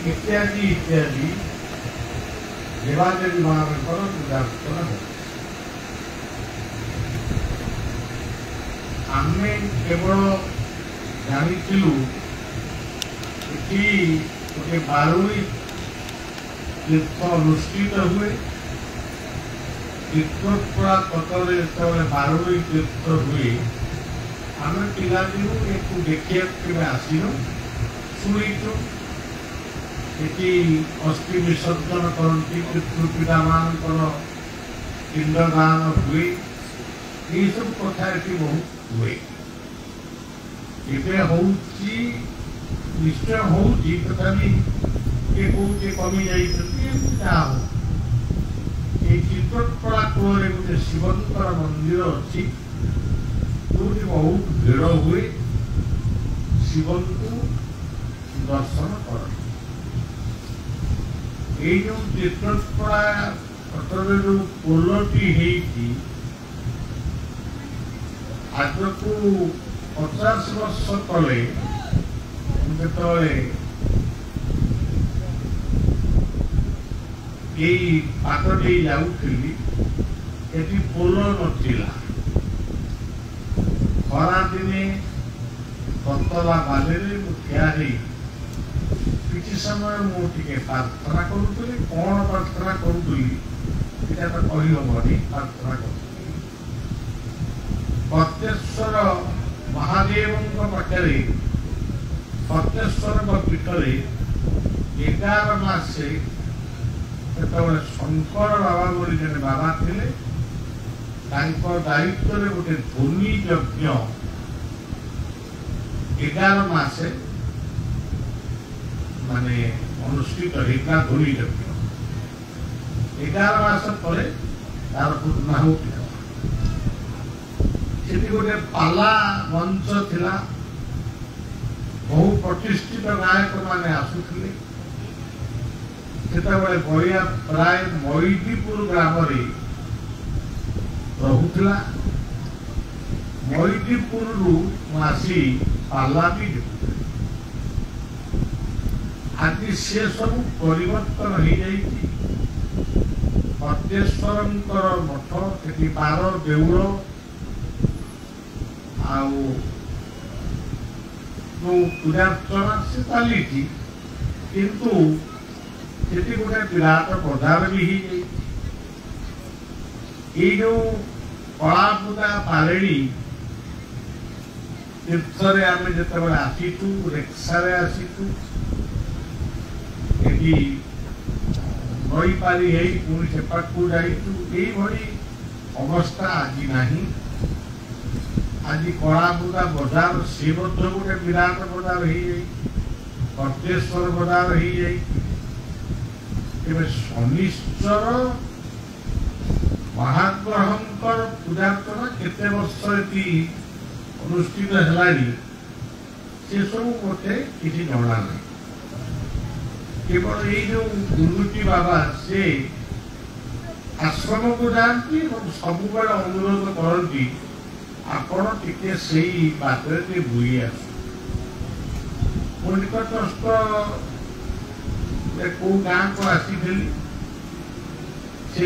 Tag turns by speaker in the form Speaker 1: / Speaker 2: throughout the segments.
Speaker 1: इत्यादि इत्यादि देवादेवी मानकर पूजार्चना हो। आमे केवल जानिथिलु कि गोटे बारुणी तीर्थ अनुष्ठित हुए। तीर्थपड़ा कटरे जो बारुणी तीर्थ हुए आम पिला दिनु एक देखिए आसनु शुणु ये अस्थि विसर्जन करती पितृपिता मान पिंडदान हुए ये सब कथा ये बहुत हुए। एवं निश्चय होती तथापि ये कौटे कमी जा चित्रपड़ा कूल गोटे शिवंकर मंदिर अच्छी जो बहुत भीड़ हुए शिव को दर्शन कर। जो चित्रपड़ा कटरे जो पोलटी आज को 50 वर्ष तले पाटटे जाऊली ये पोल नथिला खरा दिने ततला बाले ठिया किसी समय मुझे प्रार्थना करुली कौन प्रार्थना करुली तो कहीहबनी प्रार्थना कर प्रत्येश्वर महादेव पाखे प्रत्येश्वर पीठरे 11 मासे शंकर बाबा बोली जने बाबा थे दायित्व गोटे ध्वनि यज्ञ 11 मासे माने अनुष्ठित होता ध्वनि यज्ञ 11 मास पर तार पूर्णाहुति से गोटे पाला मंच थिला बहु प्रतिष्ठित गायक माने आसुथिले बड़िया प्राय मैदीपुर ग्राम रुला मैदीपुर आसी पाला भी आज से सब परिवर्तन हो जाती। प्रत्येश्वर मठ से 12 देउल पूजार्चना से चली किंतु सेठी गोटे विराट बजार भी हो कला पूजा पारेणी तीर्थ आम जो आसीचु रेक्सा आसीचु नई पारी पुणी सेपाक जाइचु ये अवस्था आज नहीं। आज कला पूजा बजार से गोटे विराट बजार हो प्रत्येश्वर बजार हो जाए। शनिश्चर महाग्रहंकर पूजार्चना केते वर्ष अनुष्ठित है से सब मत किसी जना नहीं। केवल ये जो गुरुजी बाबा से आश्रम को जाती सब अनुरोध करती आपण टिके से बाटे बुई आस निकटस्थ कौ गाँ को आसी से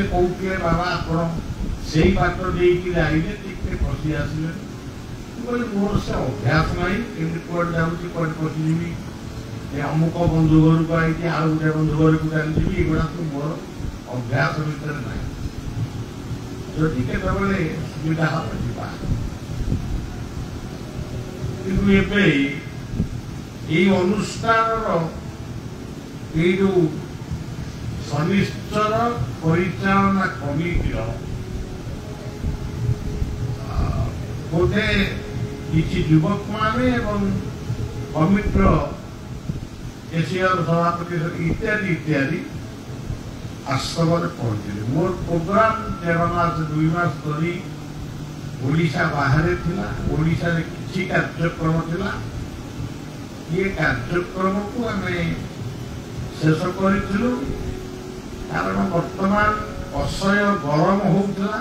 Speaker 1: कहते बाबा आप से बाट देके आइले टे फसी आसले बोले मोर से अभ्यास नहीं कमी कौन जाऊँगी कौन फसीजी अमुक बंधु घर को आई आउ गोटे बंधु घर को चली युवा तो मोर अभ्यास भितर ना जदि केतबले सुविधा हम जा कि अनुष्ठान ये जो शनिश्चर परिचालना कमिटी बोधे किसी युवक माने कमिटर एशियर सभापति इत्यादि इत्यादि आश्रम पहुंचे। मोर प्रोग्राम 13 मास 2 मास धरी ओडिशा बाहर थिला ओडिशा रे किसी कार्यक्रम थिला ये कार्यक्रम को हमें शेष करूँ कारण वर्तमान असह्य गरम होता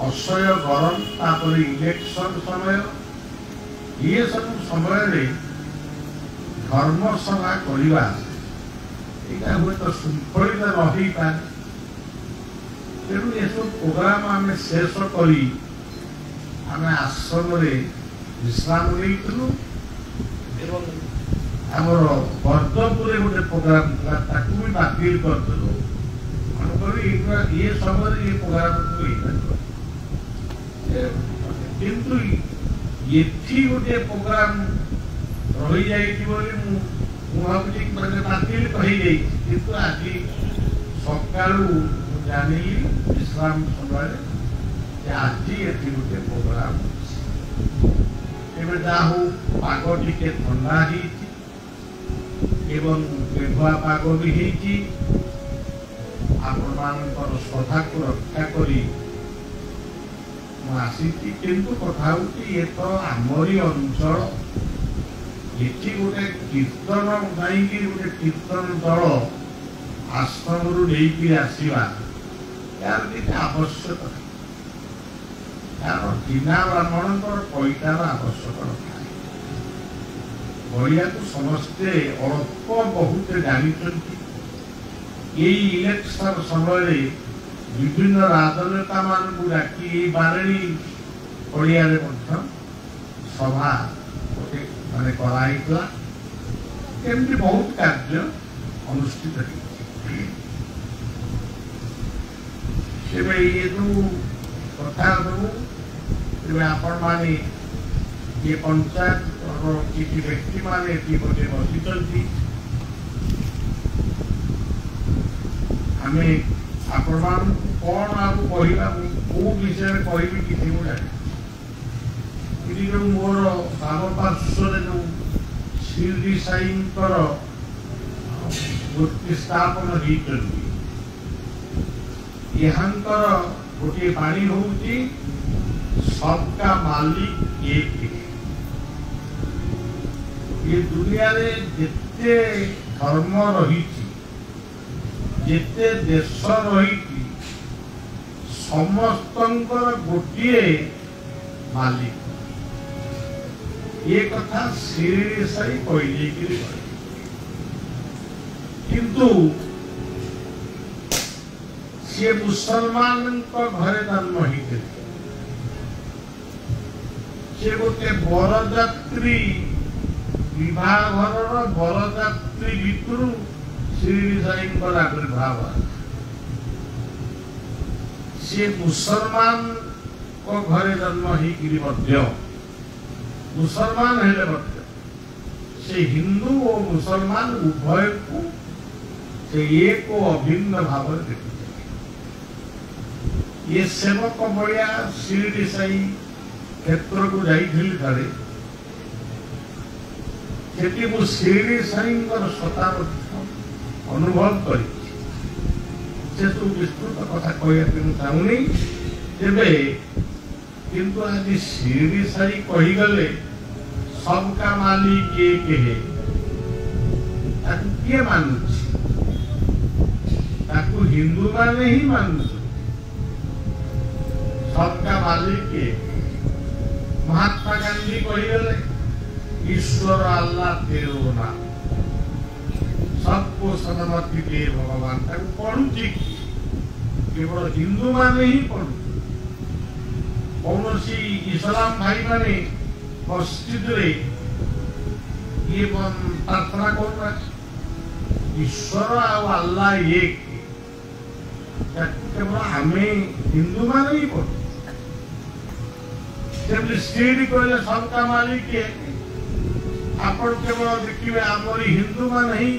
Speaker 1: असह्य गरम तापर इलेक्शन समय ये सब समय धर्मसभा करवा यहाँ हुए तो शृंखलित रही पारे तेणु ये सब प्रोग्राम आम शेष कर आश्रम विश्राम नहीं आमर बरदपुर गोटे प्रोग्राम था भी बातिल करूँ ये समय ये प्रोग्राम किंतु ये गोटे प्रोग्राम रही जाए भावी मैंने बातिल कही किंतु आज सका जानी विश्राम समय आज ये गोटे प्रोग्राम जाऊ पाग टे ठंडा एवं मेघुआ पाग भी आपण श्रद्धा को रक्षा करी किंतु कथा ये तो आमरी अंचल ये गोटे कीर्तन गाई गोटे कीर्तन दल आश्रम नहीं आसवा यार किसी आवश्यक यार बिना ब्राह्मण पैसार आवश्यक था बढ़िया को समस्ते अल्प बहुत जानते यही इलेक्शन समय विभिन्न राजनेता मानू डाकी बारेणी पड़िया सभा गोटे माने कराइला एमती बहुत कार्य अनुष्ठित ये जो कथा सब आपण माने ये पंचायत किसी व्यक्ति माने गोटे बसी आम आपण कौन आपको कहला कौ विषय कहबी किसी मुझे जो मोर बाम पार्श्व जो शिरडी साई मूर्ति स्थापन होती यहाँ गोटे बाणी हूँ सबका मालिक एक ये दुनिया रे जिते धर्म रही जिते देश रही समस्तंकर गोटे मालिक ये कथा शिरडी साई कहले किंतु सी मुसलमान घरे जन्म होते सी गोटे बरजात्री विवाहर बरजात्री भितर शिरडी साई आविर्भाव सी मुसलमान घरे जन्म हो मुसलमान हेले से हिंदू और मुसलमान उभय को से एक अभिन्न भाव देखते ये सेवक भाया शिरडी साई क्षेत्र को जाइए शिरडी साई सता अनुभव कर विस्तृत कथा कहना चाहूनी किंतु आज शिरडी साई कहीगले सबका मालिक एक है किए मानु हिंदू माने ही मानु सबका मालिक एक महात्मा गांधी कहीगले ईश्वर अल्लाह तेरो नाम सबको सदमति दे भगवान पढ़ुची केवल हिंदू माने ही पढ़ु कौन इस्लाम भाई माने मस्जिद रे ये प्रार्थना कर ईश्वर अल्लाह एक केवल आम हिंदू माने ही पढ़ु शिरडी कहले सबका मालिक आपण केवल देखिए आमरी हिंदू मान ही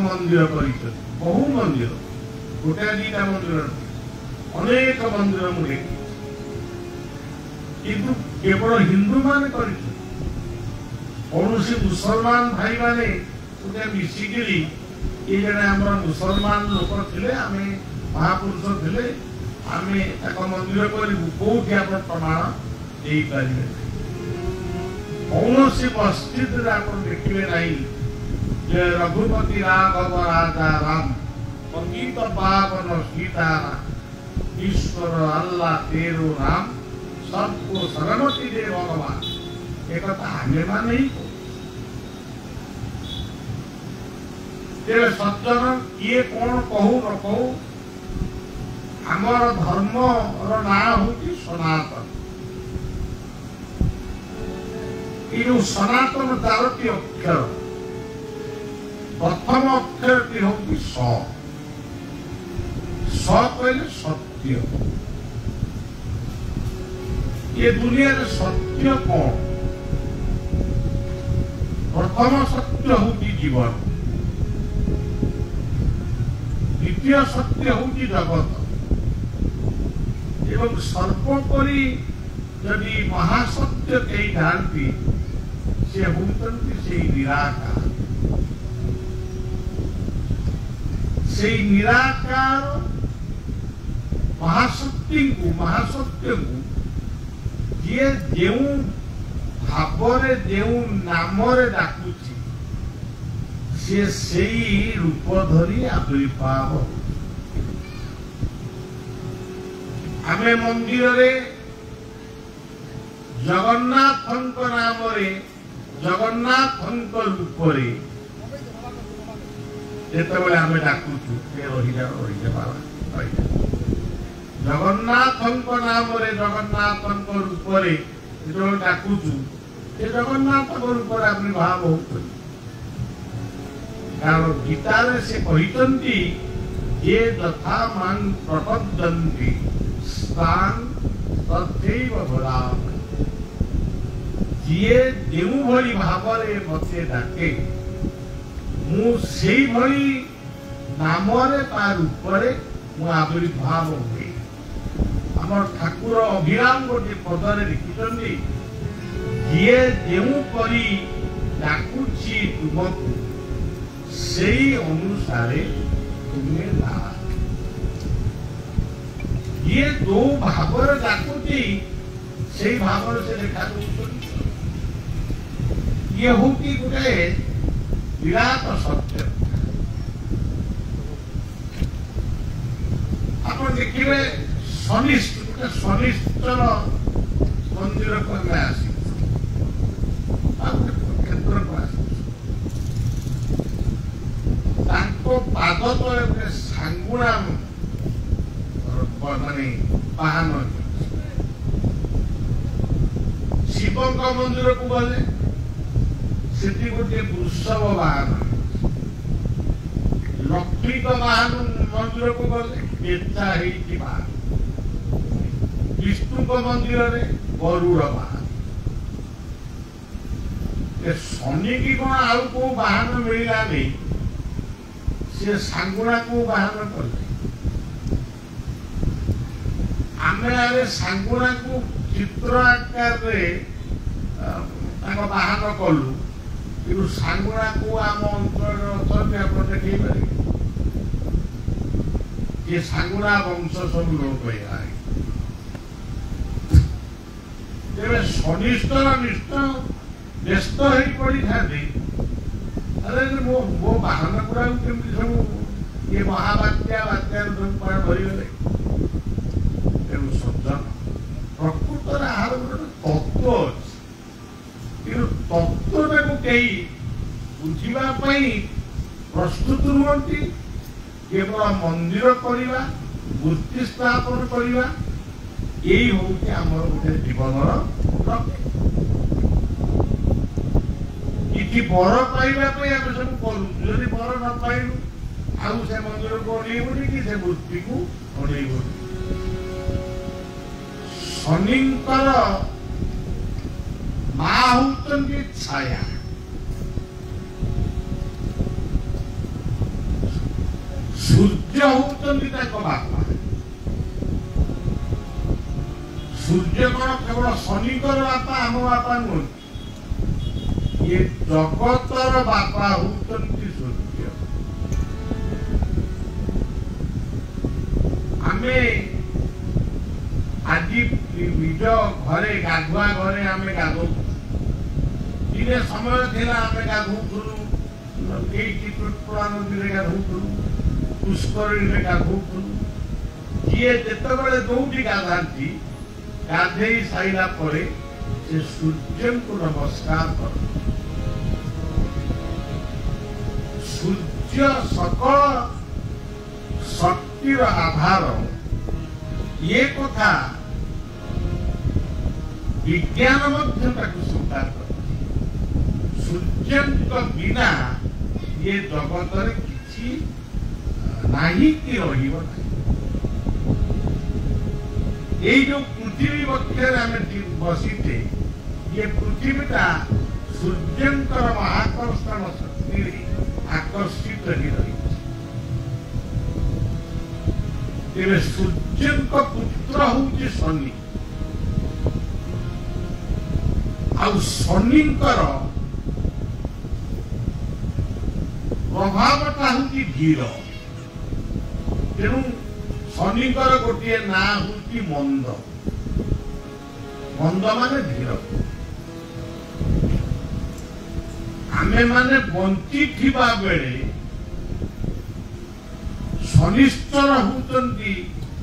Speaker 1: मंदिर कर बहु मंदिर गोटे दीटा मंदिर अनेक मंदिर मुझे किंतु केवल हिंदू मान कर मुसलमान भाई माने मिसिकी ये जड़े आम मुसलमान लोक थे आम महापुरुष थे आम मंदिर करूँ कौटी आप प्रमाण दे पारे कौन मस्जिद देखिए नहीं जे रघुपति राघव राजा राम संगीत पावन सीताराम ईश्वर अल्लाह तेरो नाम सबको सदमति दे भगवान एक आमे मान ही तेरे सज्जन किए कौन कहू न कहू आमर धर्म ना हूँ सनातन। ये सनातन 4टी अक्षर प्रथम अक्षर हूँ स कहले सत्य। ये दुनिया रे सत्य कौन? प्रथम सत्य हूँ जीवन, द्वितीय सत्य हूँ जगत एवं सर्वोपरि यदि महासत्य कई जानती से होती से निराकार। से निराकार महाशक्ति को महासत्य को ये जेऊ भावरे जेऊ नामरे डाकुची से सेई रूप धरी आविर्भाव। आमे मंदिर रे जगन्नाथंक नाम रे जगन्नाथंक रूप रे जेतेबेले आमे डाकुचु से रही बाबा जगन्नाथंक नाम रे जगन्नाथंक रूप रे जो डाकुचु से जगन्नाथ रूप रे आविर्भाव होत। कारण गीता रे से कहितंती ये तथा मान प्रपद्यन्ति स्थान तथैव भराम। जिए जेउ भली भावरे मते डाके मु सेई भली नामरे तार ऊपरे मु आविर्भाव हुए। हमर ठाकुर अभिराम गोटे पदरे लिखितंती जिए जेउ परी डाकुची तुमको सेई अनुसारे तुमे ला। ये दो भावर डाकुची से भावर से देखा ये होती गोटे विराट सत्य। आप देखिए शनिश्चर मंदिर को हमें आसी क्षेत्र को आसो पाद तले सांगुणा माने पाहन। शिव मंदिर को गले से गोटे वृषभ वाहन। लक्ष्मी वाहन मंदिर को गले बेचा वाहन। विष्णु मंदिर रे गरुड़ वाहन। शनि की कौन आउ को वाहन मिलला नहीं से सांगुणा को वाहन कले। आमे सांगुणा को चित्र आकार रे बाहन कलु कि सांगुणा को आम अंचल आप देखी पारे ये सांगुणा वंश सब लोप तेरे शनिश्चर निष्ठ व्यस्त हो पड़ी था। अरे मो बाहन गुड़ा केमती सब ये महाबात्या बात्या भरी गले। सज्जन प्रकृतर आहार गोटे तत्व अच्छे तत्वटा को कई बुझापी प्रस्तुत नुहति। केवल मंदिर करवा मूर्ति स्थापन करवा यही हूँ आमर गोटे जीवन कि बर पाइबापी आम सब करूँ। जदि बर न पाइलु आउ से मंदिर को अणेबनी कि से मूर्ति को अणेबनी। शनिंकर माँ होती छाया। सूर्य होती बापा। सूर्य कौन केवल शनिकर बापा आम बापा नुह। ये जगतर बापा होती सूर्य। आमे आज निज घरे गाधुआ घरे आम गाधो दिने समय थिला आम गाधुलु चित्रपुरा नदी गाधुलु पुष्करणी गाधुलु। किए जिते जोटी गाधाती गाधे सारा पर से सूर्य को नमस्कार कर। मनुष्य सकल शक्तिर आधार ये कथा विज्ञान स्वीकार कर सूर्य बिना ये जगत किसी नहीं कि रहिब नहीं। ये जो पृथ्वी पक्षर आम बसीते ये पृथ्वीटा सूर्यंकर महाकर्षण शक्ति आकर्षित ही रही। तेरे सूर्य पुत्र हूँ शनि आउ शनिकर प्रभावटा हूँ धीर। तेणु शनिकर गोटे ना हूँ मंद। मंद माने धीर। आमे माने बंची थिबा बेले शनिश्चर होउचंती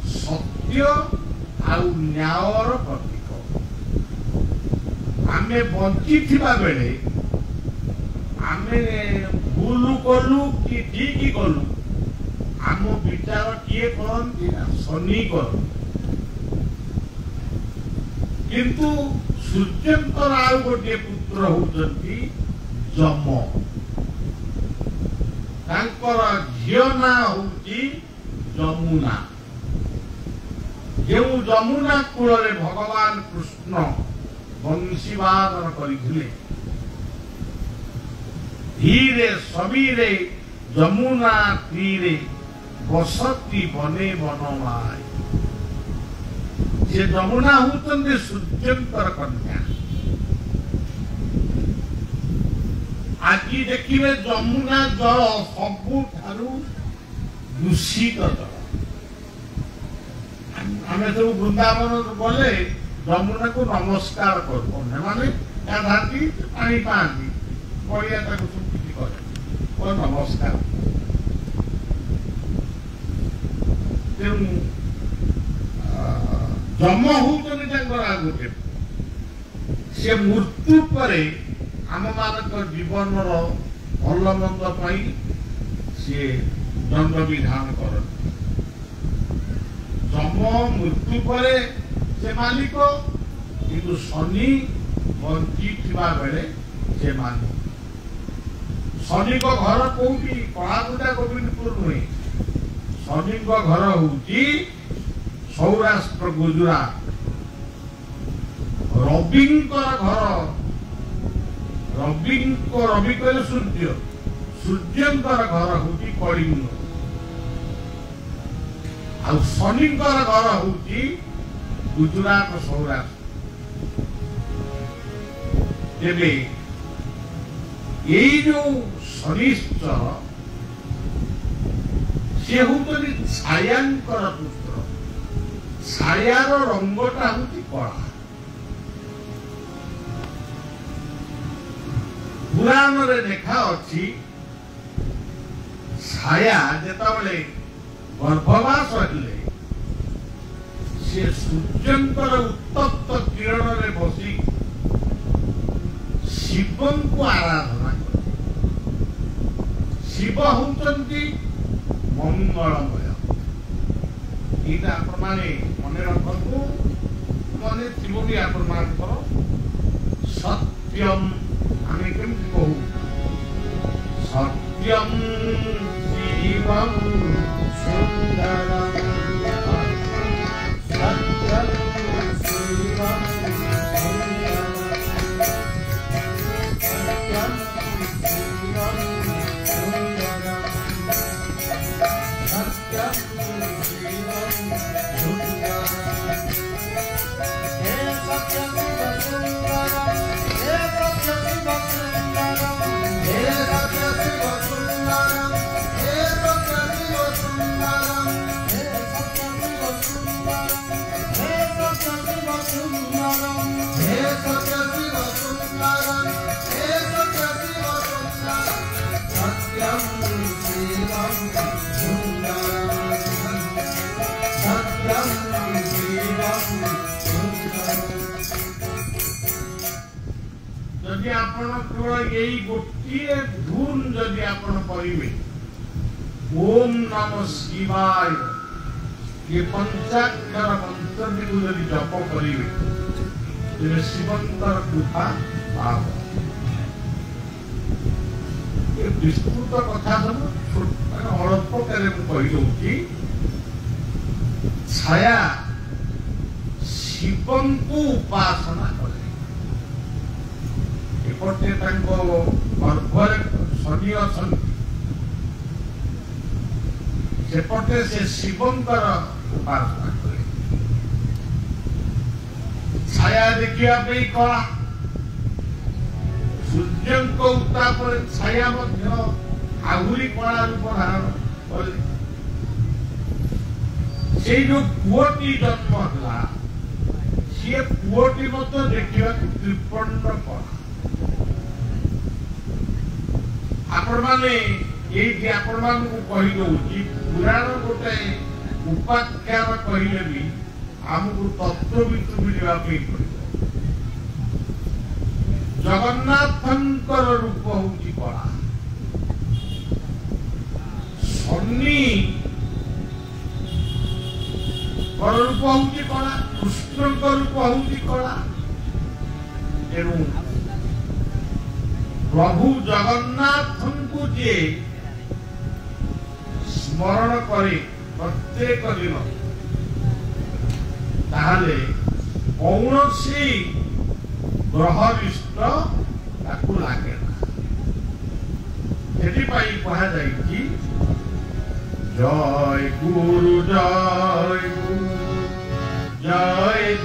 Speaker 1: सत्य आउ न्यायर प्रतीक। आमे बंची थिबा बेले आमे भूल कलु कि ठीक कलु आम विचार किए करती शनि कर। किंतु सूर्यंकर आउ गोटे पुत्र होउचंती जम। तांकर झियो ना होउची जमुना। जो जमुना कूल रे भगवान कृष्ण वंशीवादन करिथिले धीरे समीरे जमुना तीरे बसती बने बनमाय। जे जमुना होउचंती सूर्यंकर कन्या। आज देखिए जमुना जल सबुठारु दूषित जल। आम सब वृंदावन गले जमुना को नमस्कार करूँ माने गाधी पानी पाती पड़िया सुखी करे नमस्कार। तेणु जम होते गोटे से मृत्यु पर आम मान जीवन भल मंद सी दंड विधान कर। जम मृत्यु पर से मालिक किंतु शनि बंची बेले से मालिक। शनि को घर कौटी कलागुटा गोविंदपुर नुहे। शनि को घर हूँ सौराष्ट्र गुजरात। रविंकर घर रवि कहले सूर्य सूर्यंकर घर हूँ कलिंग आ शनिकर घर हूँ गुजरात सौराष्ट्र। तेरे यही जो शनिश्चर सी हूँ छायांकर पुत्र। छायार रंगटा हूँ कला। पुराण रे देखा अच्छी छाया जेतबले गर्भवास हेले से सूर्यंकर उत्तप्त किरण रे बसी शिवं को आराधना करे। शिव होउचंती मंगलमय। इटा आपण माने मने रखंतु मने त्रिभुवनी आपण मान करो सत्यम आमे केमति कहू सत्यम शिवम सुंदरम सत्यम शिवम सुंदरम सत्यम शिवम सुंदरम सत्यम शिवम सुंदरम हे सत्यम सुंदरम हे सत्यम यही गोटे धुन जदि आपण करेंगे ओम नमः शिवाय ये पंचाक्षर मंत्र को यदि जप करेंगे तेरे शिवंतर कृपा पाव। ये विस्तृत कथा सब अल्प कही छाया शिवं को उपासना करे एपटे गर्भरे शनि अच्छा सेपटे से शिवंकर उपासना करे छाया देखा कला सूर्य उत्ताप छाया आहरी कला रूप धारण कले से जो पुओटी जन्म है सी पुओटी मत देखा त्रिपंड कला आपण मैंने ये कही दौची पुराण गोटे उपाख्यान कहले भी आमको तत्वविद मिलवा पड़ो। जगन्नाथंकर रूप हूँ कला शनि रूप हूँ कला कृष्ण रूप हूँ कला तेणु प्रभु जगन्नाथ को जे स्मरण करे प्रत्येक दिन ताहले कौनसी ग्रहरिष्ट ताकू लागे सेटिपाई कहा जाए कि जय गुरु जय गुरु जय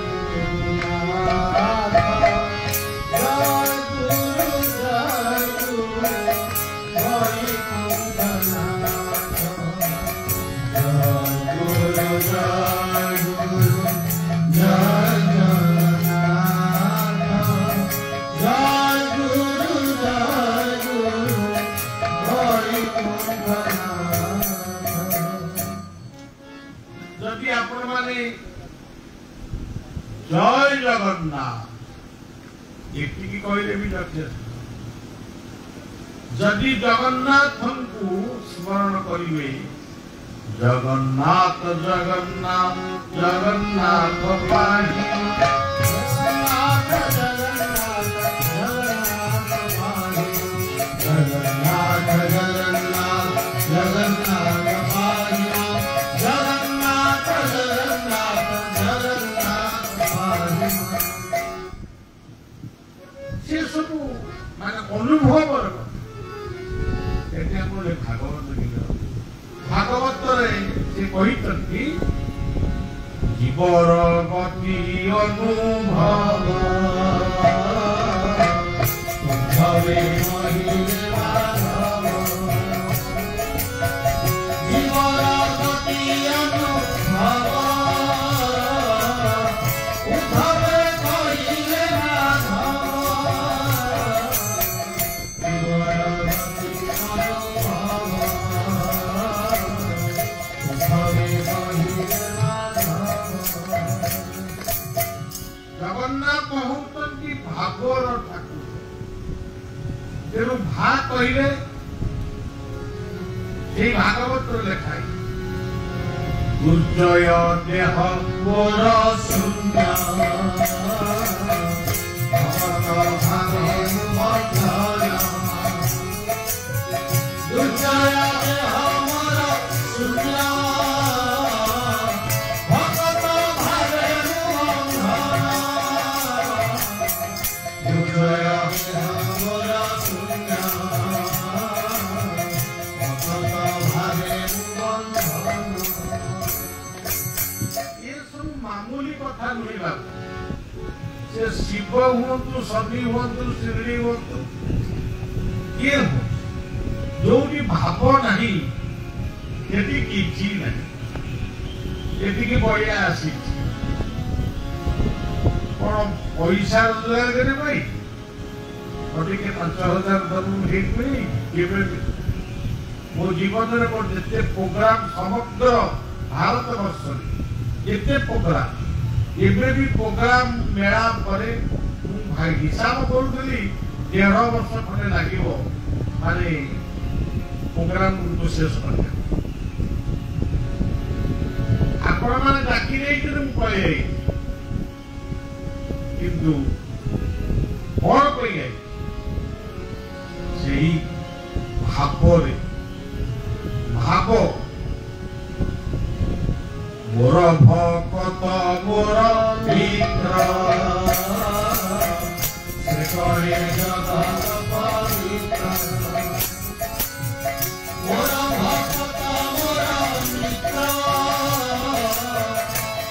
Speaker 1: जय जगन्नाथ ये कहले भी जदि जगन्नाथ को स्मरण करेंगे जगन्नाथ जगन्नाथ जगन्नाथ पाहि जगन्नाथ जगन्नाथ जगन्नाथ जगन्नाथ जगन्नाथ पाहि जगन्नाथ जगन्नाथ से सब मान अनुभव भागवत से कही जीवर गति अनुभव भागवर ठाकुर तेणु भा कहले भागवत लेखाई दुर्जय देह मोर शून्य दुर्जय देह मोर शून्य से शिव हूँ शनि हूँ शिरडी हूँ किए हूँ जो भी भाव नहीं किसी नहीं ये बढ़िया आसी कौन पैसा रोजगार करे भाई टे 5,000 मिले मो जीवन में जिते प्रोग्राम समग्र भारत वर्ष जिते प्रोग्राम एबे भी प्रोग्राम मेला पर हिसाब करूली 1.5 वर्ष खंडे लगे माने प्रोग्राम को शेष कर आपण माने डाकी देकर पळे किंतु और कोई है सही भावरे भाव मोर भक्त मोर मित्र से करे जगत पवित्र मोर भक्त मोर मित्र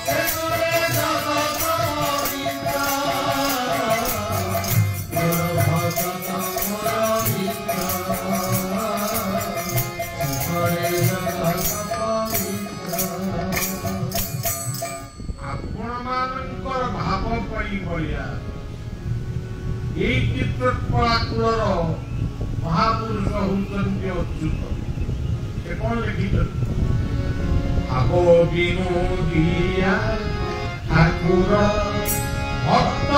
Speaker 1: से करे जगत पवित्र मोर भक्त मोर मित्र से करे जगत भाव बढ़िया यही चित्रकलाकुलर महापुरुष होती अच्युत से कौन लिखित भाव विनोदिया ठाकुर भक्त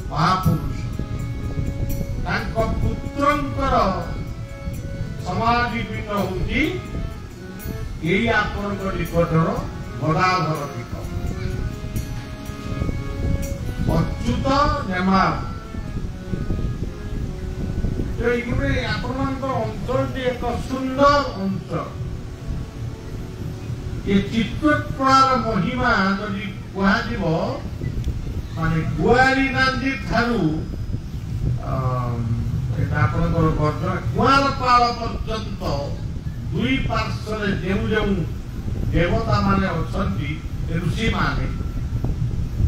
Speaker 1: महापुरुष पुत्रंकर समाधि पीठ होती यही आपण निकटर गदाधर पीठ अच्युत नेमार अंचल एक सुंदर अंचल ये चित्रकलार महिमा जदि कह माने गुआरी गांधी ठारू कुआरपाल पर्यंत दुई पार्श्व जो जो देवता माने अछंती ऋषि माने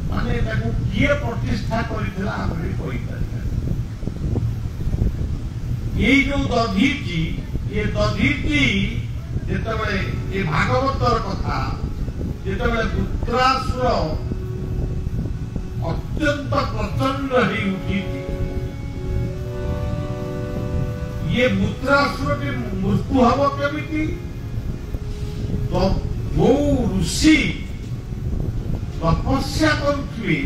Speaker 1: माने ताकू किए प्रतिष्ठा करितला हमरे कोई करता ये जो दधीची ये दधीची जेतबेले ये भागवतर कथा जेतबेले पुत्रासुर अत्यंत प्रचंड ही उठी थी ये पुत्रासुर की मृत्यु हम केमिति तो जो ऋषि तपस्या करुवे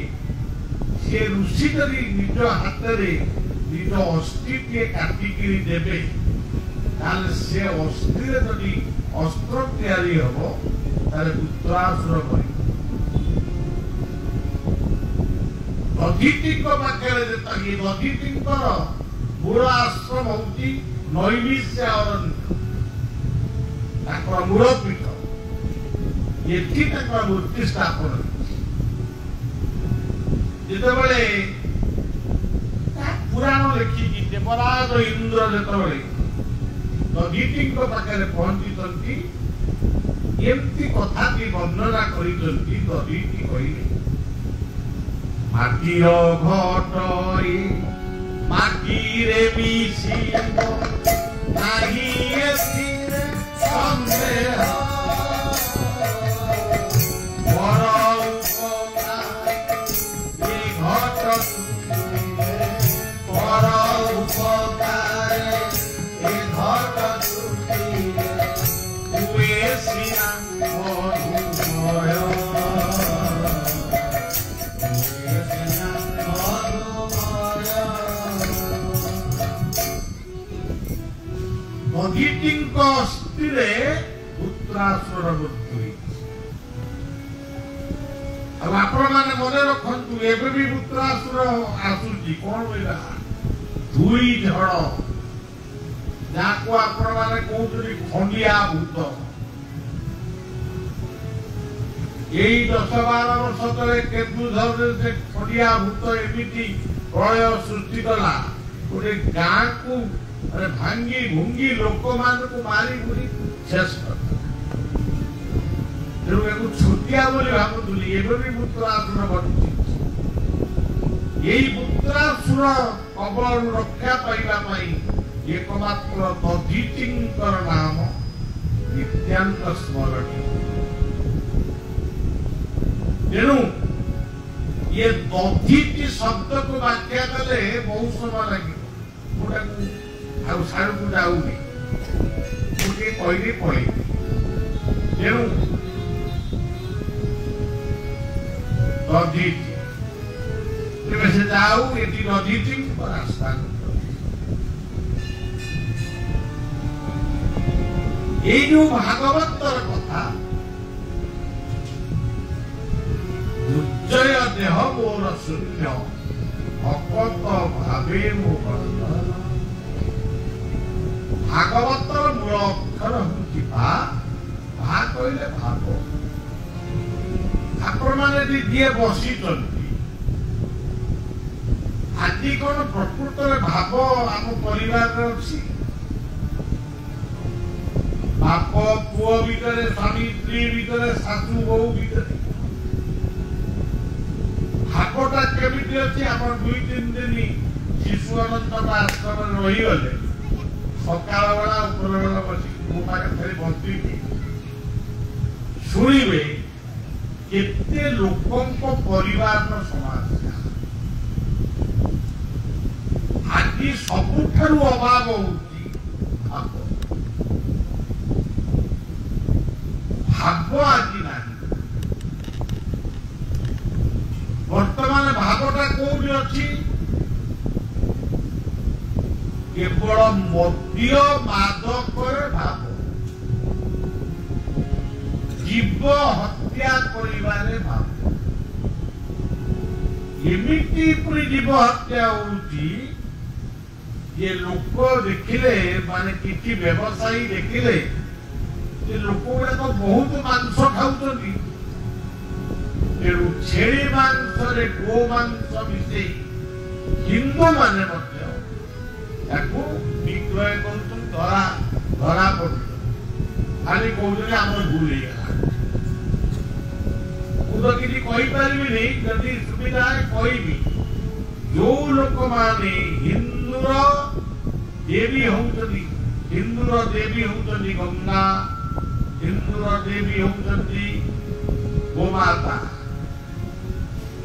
Speaker 1: से ऋषि जदि निज हाथ में निज अस्थि के काटिकी देवे ताले से अस्थि जदि अस्त्र तैयारी हम ताले पुत्रासुर कर दधीटी पाखे ये दधीटी मूल आश्रम होती नैमिष्य अरण्य मूलपीठ ये मूर्ति स्थापन जितेबले पुराण लिखिकी देवराज इंद्र जितेबले दधीटी पाखे पहुंची एमती कथा वर्णना कर दधीटी कहले माटीर घटरे माटीरे मिशिब नाही एथिरे संदेह बर उपकार ए घट बर उपकार ए घट हुए सिना मधुमय दधीटी पुत्रासुर मृत्यु अब आपण मैंने मन रखु एवं भी पुत्रासुर आसूची कौन बोला दुई झड़ जहाँ आपण मैंने कहते खंडिया भूत यही 10-12 वर्ष तले केन्दुझर से खंडिया भूत एमती प्रलय सृष्टि कला गोटे गाँ को अरे भांगी भुंगी लोक मान को मारी बुरी शेष कर छुटिया बोली भावुली एवं भी पुत्रासुर बढ़ुची यही पुत्रासुर कबल रक्षा पाइबा एकमात्र दधीचींकर नाम नित्यान्त स्मरण तेणु ये दधिटी शब्द को व्याख्या कले बहुत समय लगे गोटा को सारू को जाऊनी गोटे कहले पड़े तेणु दधिटी तेज से जाऊ ये दधिटी रास्ता ये जो भागवतर कथा दुर्जय देह मोर शून्य भगवत भावे मो भागवतर मूल अक्षर हूँ भा कहले भाव ठाकुर मैंने दिए बसी आज कौन प्रकृत भाव आम परिवार अच्छी बाप पुओ भितर स्वामी स्त्री भितर शाशु बहु भितर भावटा केमिति अच्छी आप 2-3 दिन शिशु अनंत आश्रम रही गले सकाल बेला उपर बेला बस मो पाखे बंदी शुणे केते लोकों परिवार समस्या आज सबुठारु अभाव होती भाव आज ना वर्तमान भावटा कौन अच्छी केवल मद्य मादक भाव जीव हत्या करिबारे भाव एमिति पुरी जीव हत्या होउची ये लोक देखिले माने किछि व्यवसायी देखिले ये लोक गुड़ा तो बहुत मांस खाऊचंदी तेणु छेली मांस रे गो मांस मिसे हिंदू माने विक्रय कर धरा पड़ खाली कहते आम भूल हो कि कहीपरि जदि सुविधा कहबी जो लोक माने हिंदूर देवी होउचंदी हिंदूर देवी होउचंदी गंगा हिंदूर देवी होउचंदी गोमाता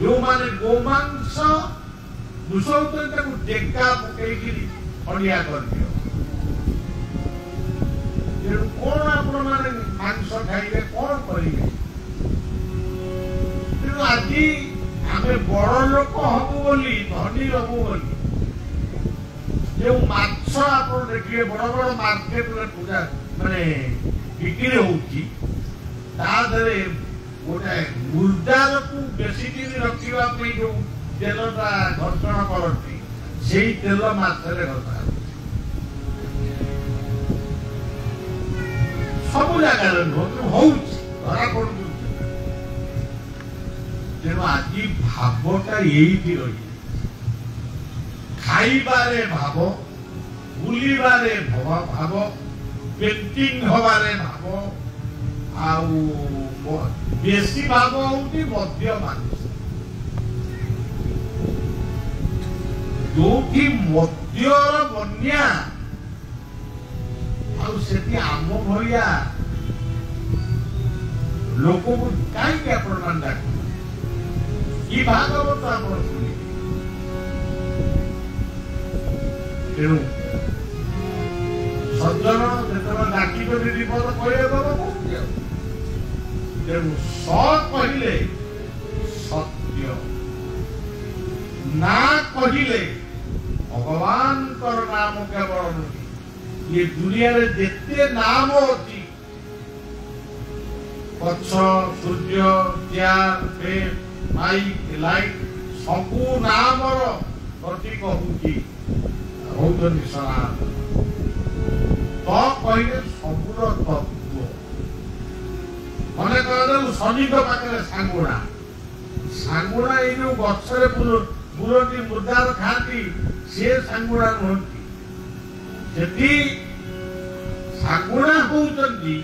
Speaker 1: जो माने गोमांस दुसौते टेका पकईकि अड़िया कर दियो कौन आप मांस खाइबे कौन करेंगे तेणु आज आम बड़ लोक हबु बोली धनी हबु बोली जो माछ आप देखिए बड़ बड़ मार्केट में पूजा माने बिक्री होउची तादरे गोटे मुर्दार को बेसी दिन रखा जो तेलटा घर्षण करती से तेल माछरे घसा सब जगह धरा पड़ तेणु आज भावटा यही रही खाइबारे भाव बुलिबारे भाव पेंटिंग हबारे भाव आउ बेसी भाव होती मद्य मांस जो मद्यर बन्या आम भलिया लोक को कहीं आपण कि भागवत आप शुणी तेणु सज्जन जो डाकिक विपद कह तेणु स कहले सत्य ना कहले भगवान नाम केवल नुहे ये दुनिया रे जेते नाम अच्छी कच्छ सूर्य चेयर फेन माइक लाइट सबू नाम प्रतीक होती सनातन तो कहले सबूर तत्व मन कह शनि पाखे सांगुणा सांगुणा ये जो गचरे बुलती मुर्दार खाती सी सांगुणा नुहति से सांगुणा होती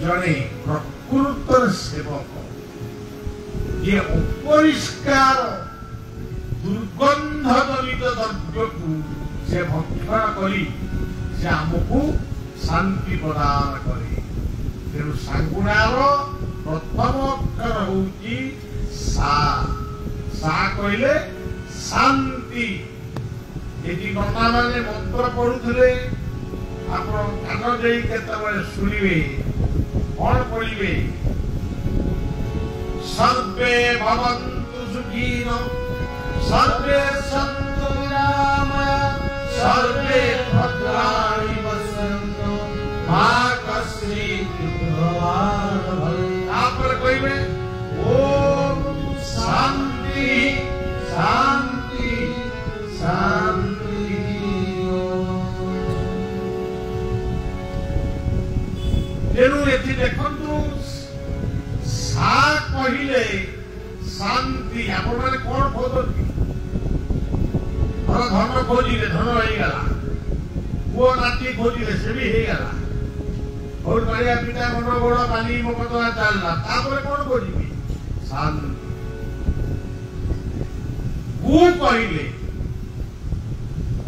Speaker 1: जड़े प्रकृत सेवक ये अपरिष्कार दुर्गंध जनित द्रव्य को से भक्षण करी से आमको शांति प्रदान करे तेणु सांगुणार प्रथम अक्षर होउची सा सा कहले शांति एटी नना माने मंत्र पढुथले आपण कान देई केतबेले सुनिबे कोन पढिबे सर्वे भवन्तु सुखिनो सर्वे सन्तु निरामया सर्वे भद्राणि पश्यन्तु मा कश्चित् दुःखभाग् आपन कहबे ओम शांति शांति शांति तेणु एथि देखंतु सा कहिले शांति आपण माने कोन खोजती धन खोजिले धन होइगला पुओ नाती खोजिले से भी होइगला और बढ़िया पिता मन बड़ पानी मकदमा चलला तापर कोन खोजिबी शांति गु कहिले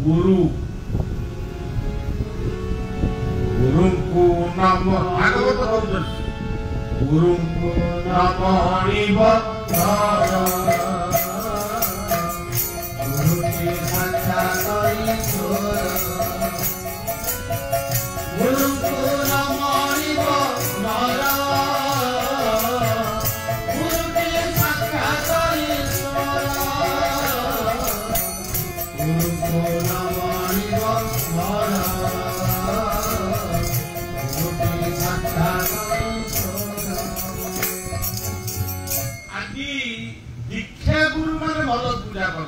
Speaker 1: गुरु गुरु को नाम भागवत कहउछन गुरु को नाम हरिव गुरु के संख्या कई गुरु को नाम हरिव गुरु के संख्या कई गुरु को नाम हरिव गुरु के संख्या आदि दीक्षा गुरु माने भल पूजा कर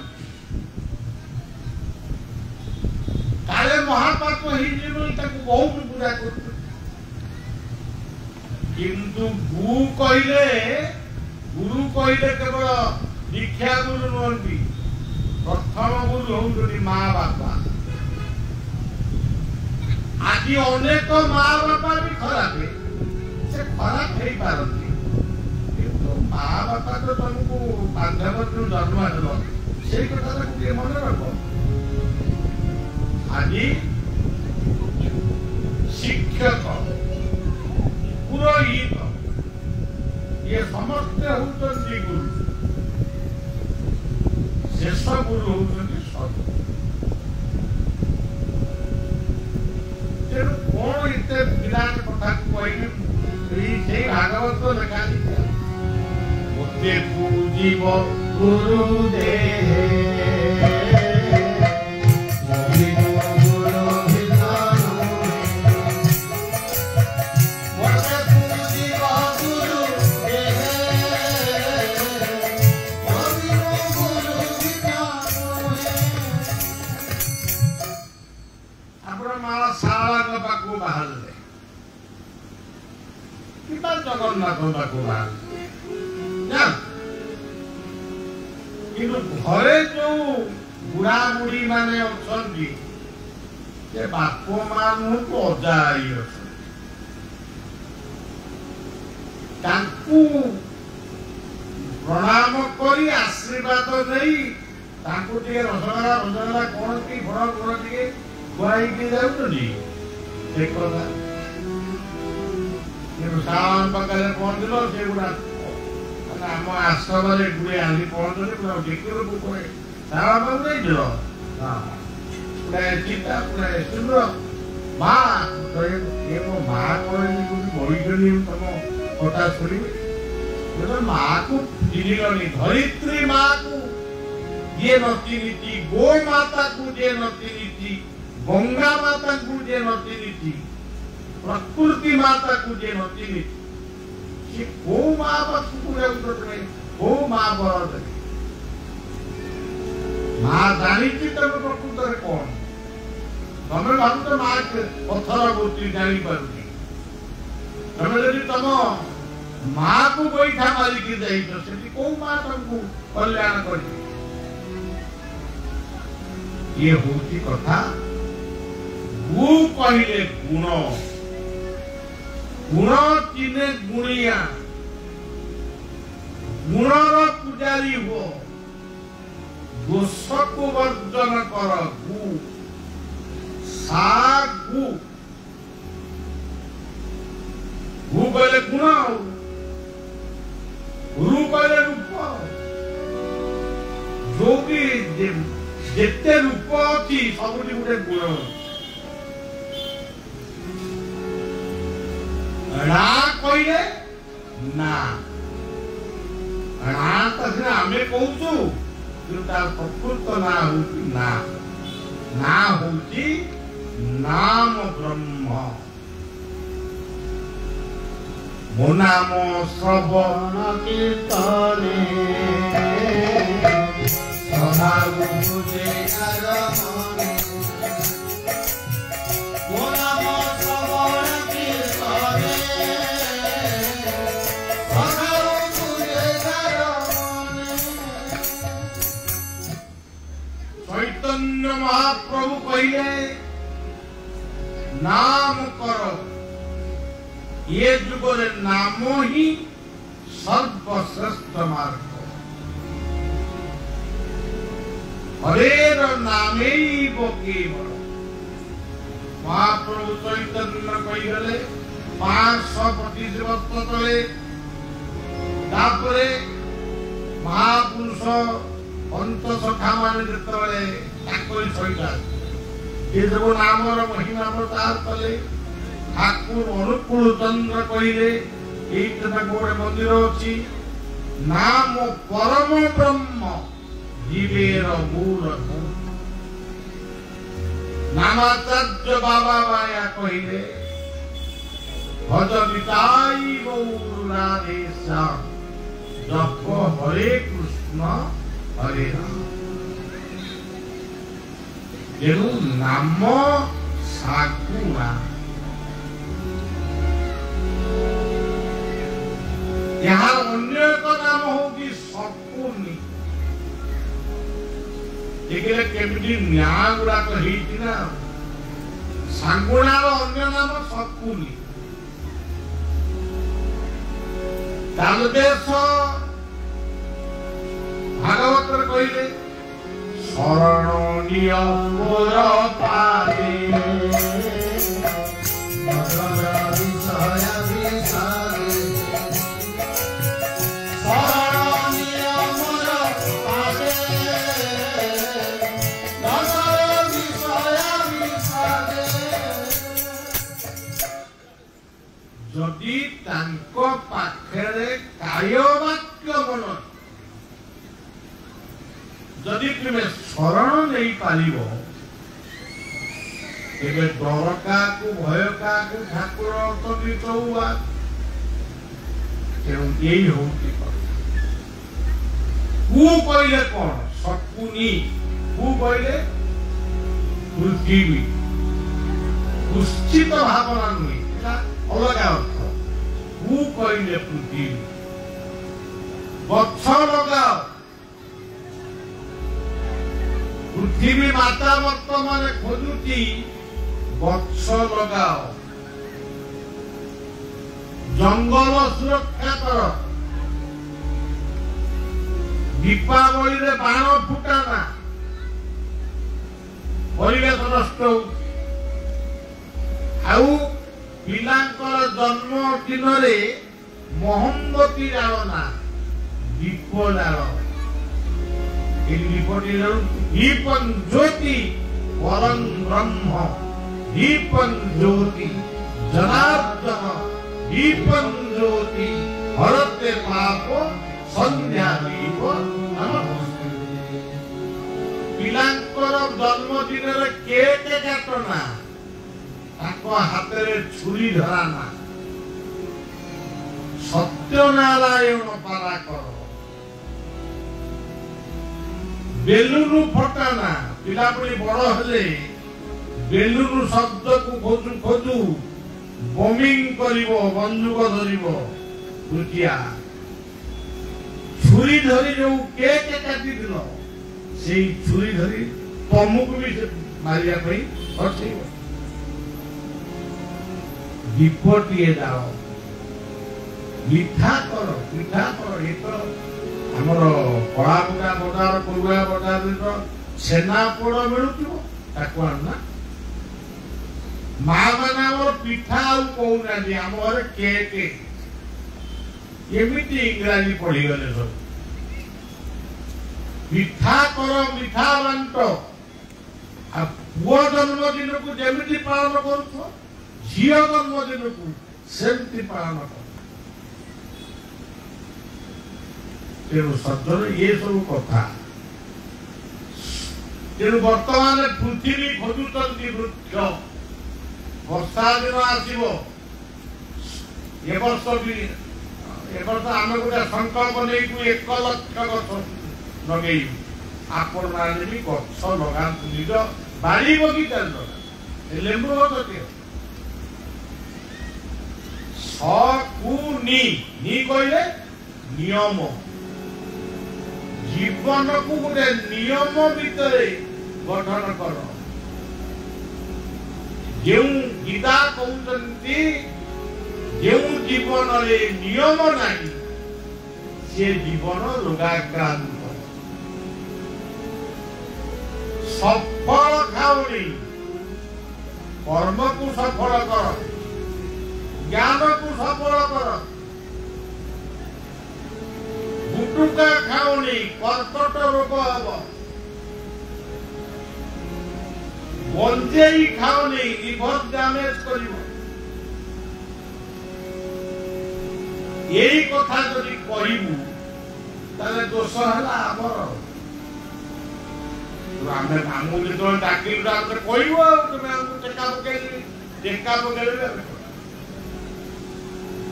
Speaker 1: काले महापाप ही बहुत पूजा कर किंतु गुरु कहले केवल दीक्षा गुरु नुहंती प्रथम गुरु होती माँ बापा आज अनेक माँ बापा भी खराब से खराब हो पारती किंतु माँ बापा तो तुमको बांधव जन्म हेल से कथा गोटे मन रख आज शिक्षक पुरोहित ये समस्त होती गुरु शेष गुरु होती सत तेणु कौन इतने विराट कथा कही भागवत लेखा मते पूजिब गुरु देहे जगन्नाथ घरे जो बुढ़ा बुढ़ी माने अच्छा बाप माँ नुह अजा प्रणाम कर आशीर्वाद नहीं रसगोला रसगोला कौन की फल गुड़ टे खुआई जाऊँ सावन पाखे पहुंचल से गुड़ा आम आश्रम गुड़े आनी पहुंचले देखिए कहे सावन पाक नहीं गुड़ाए सीता गुड़ाए सुंदर माँ मो माँ कह बड़ी तुम कथा शुणे माँ को चिन्हलनी धरित्री माँ को ये नती नीति गो माता को जे नती नीति गंगा माता को जे नती नीति प्रकृति माता को जे नती नीति को माँ को माँ बरद माँ जानी तुम प्रकृत कौन तमें भाव माँ पथर गोटी जानी पार तमें जब तुम माँ को बैठा मारिकी जाइए कौ माँ तुमको कल्याण कर ये होती कथा गु कहले गुण गुण चिन्हे गुणिया गुणर पूजारी हो दोष को वर्जन कर गु सा गु गु कहले गुण गुरु कहले रूप जो भी जेते रूप अच्छी सबुठी गोटे गुण रा कहले ना रा तो आम कहूँ कि तार प्रकृत ना हूँ ना हूँ नाम ब्रह्म मो नाम श्रवण कीर्तने सदा बुझे मो नाम श्रवण कीर्तने सदा बुझे चैतन्य महाप्रभु कहले नाम करो ये जुगरे नामो ही सर्वश्रेष्ठ मार्ग हरेर नामे केवल महाप्रभु चैतन्य कहीगले 525 वर्ष तले तापरे महापुरुष पंच सखा मान जिते सहित ये सब नामर महिमा प्रचार कले ठाकुर अनुकूल चंद्र कहले गोटे मंदिर अच्छी नाम परम ब्रह्म जीवेर मूल नामाचार्य बाबा माया कहले भज निताई गौर राधे श्याम जप हरे कृष्ण हरे राम तेणु नाम सागुणा यहाँ अन्य एक नाम होगी सकुनी केमिटी न्याय गुड़ाक ना सागुणार अन्य नाम सकुनी तालदेश भागवत कहले शरण मोर पारे जदि तांको पाखरे काय वाक्य मन जदि तुमे शरण नहीं पालिबो एबे डर का भय का ठाकुर अर्थ हुआ यही होती कहले कौन सकुनी कहले पृथ्वी निश्चित भावना नुहे अलग अर्थ कहले पृथ्वी गछ लगाओ पृथ्वी माता वर्तमान खोजुची गछ लगाओ जंगल सुरक्षा कर दीपावली रे बाण फुटाना परिवेश नष्ट आउ पिलांकर जन्म दिन मोहम्मती जालना दीप जाल दीपं ज्योति परं ब्रह्म दीपं ज्योति जनार्दन दीपं ज्योति हरते पाप संध्या दीप पिलांकर जन्मदिन केक काटना हाथ में छुरी धराना सत्यनारायण पारा कर बेलुनु फटाना पिलापी बड़ हेले बेलुनु शब्द को खोजु खोजु बमिंग करिवो बंदूक धरिवो रुचिया छुरी धरी जो केक काटी दिल से छुरी धरी तमको भी मारिया पई अछैबो दीपटीए जाओ मिठा कर ये तो आमर कलापुरा बजार पुरुआ बजार छेनापोड़ मिलू आना माँ मैंने पिठा कहना आम घर केक एमती इंग्राजी पढ़ी गले सब मिठा कर मिठा बांट पुओ जन्मदिन को जमी पालन कर झी जन्मदिन को सेमती पालन कर तेणु सज्जन ये सब कथा तेणु वर्तमान पृथ्वी खोजुंट वृक्ष वर्षा दिन आसव ए वर्ष भी आम गोटे संकल्प नहीं 1 लाख गछ लगे आपण मैंने भी गछ लगा निज बाड़ी बगीचा लगा लेंबू गछ दियो सकुनी कहले नियम जीवन को गोटे नियम भितर गठन कर जो गीता कहते जो जीवन नियम नहीं से जीवन रोगाक्रांत सफल खाओनी कर्म को सफल कर ज्ञान को सफल कर गुटुका खाओनी कर्कट रोग हम गंजेई खाओनी लिवर डैमेज कर यही कथा जदि कहबू ताले दोष है आमर आमको जो डाकिल कहू टेका पकड़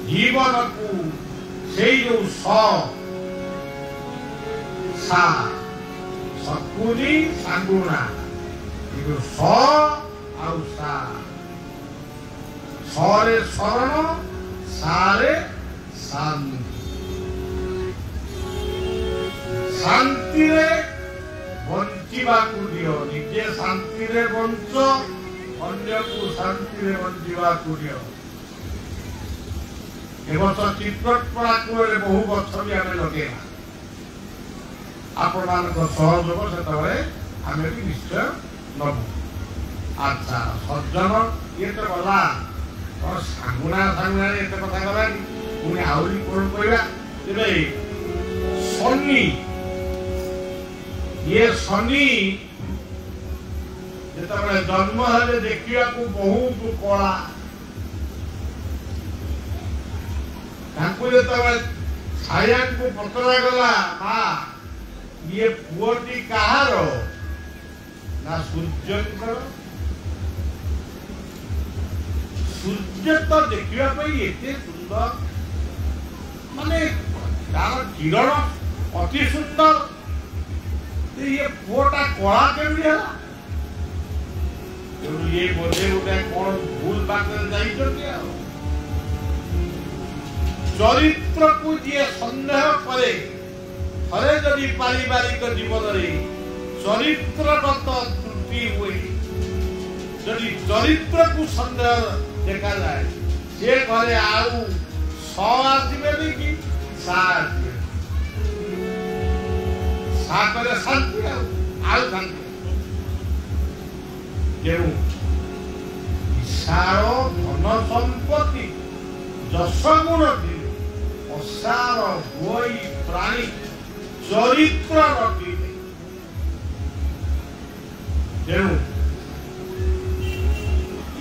Speaker 1: जीवन को से जो सकुनी सांगुणा सरे शरण सारे शांति बंचवा दियो निजे शांति बंच अन्य को शांति बंचवा दियो एवं चित्रपड़ा को बहु गछ भी आम लगे आपण मान सहयोग से आम भी निश्चय नबू अच्छा सज्जन ये तो गला सांगुना सांगुना एत कथा गला पुणी आहरी कौन कहवा तेरे शनि ये शनि जिते जन्म हेले देखा बहुत कला छाया को पचरा गला माँ ये पुअटी कहार ना सूर्यंकर सूर्य तो देखा एते सुंदर माने तार किरण अति सुंदर ये पुअटा कला केमी है ये बोधे गोटे कौन भूल बात चरित्र को जी सन्देह करे थे जदि पारिवारिक जीवन में चरित्रगत त्रुटि हुए जदि चरित्र को सन्देह देखा जाए से घरे आउ आसबे कि शांति शांति शांति तेणु विशाल धन संपत्ति जश गुण असार गोई प्राणी चरित्र रखिले तेणु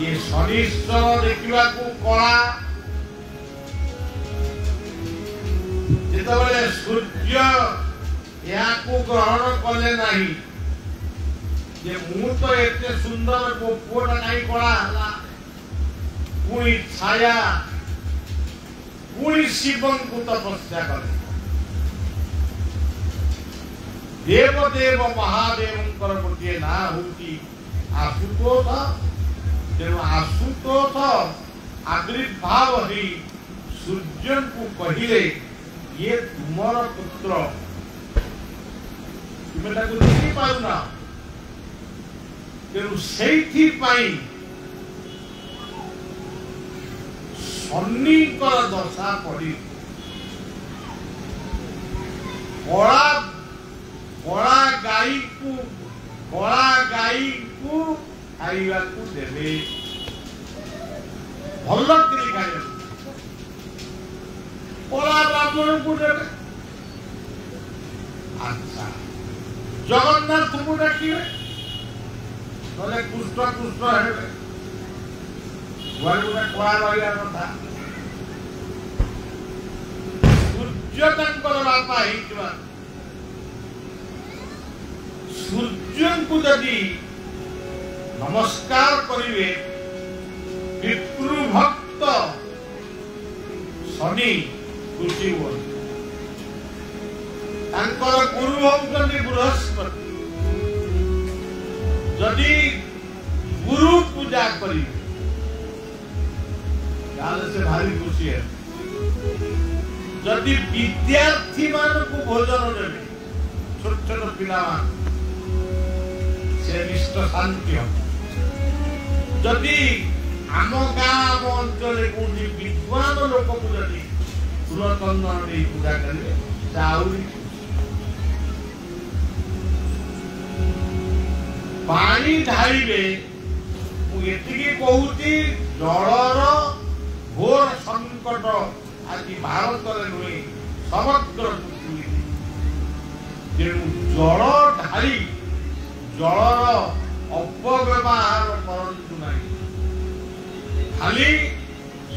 Speaker 1: ये शनिश्चर देखा कला जिते सूर्य या ग्रहण कले नहीं जे मु तो एते सुंदर मो पुओटा कहीं कला पुणी छाया पुणी शिवन को तपस्या करे देवदेव महादेव गोटे ना हूँ आशुतोष तेणु आशुतोष आविर्भाव ही सूर्य को कहले ये तुमर पुत्र तुम्हें देखी पारुना तेणु से शनि दशा पड़ी कला गाई को खाइबा को देवे भल खाइबा कला ब्राह्मण को देवे अच्छा जगन्नाथ को डाकिबे नले कुष्ठ कुष्ठ हेबे वाले कला रहा कथा सूर्य तांकर बापा हितवा सूर्य को यदि नमस्कार करिवे पितृभक्त शनि खुशी हुआ तांकर गुरु होउछन्ति बृहस्पति जदि गुरु पूजा करी से भारी खुशी है जदि विद्यार्थी मान को भोजन देवे छोट छोट पिला से निष्ठ शांति हम जदि आम गाँव आम अंचल कौन विद्वान लोक को जदि तुलचंदन नहीं पूजा करेंगे पानी ढाइबे मुझे कहूँ जलर घोर संकट आज भारत में नुहे समग्र पृथ्वी तेणु जल ढाली जलर अपव्यवहार करंतु नहीं खाली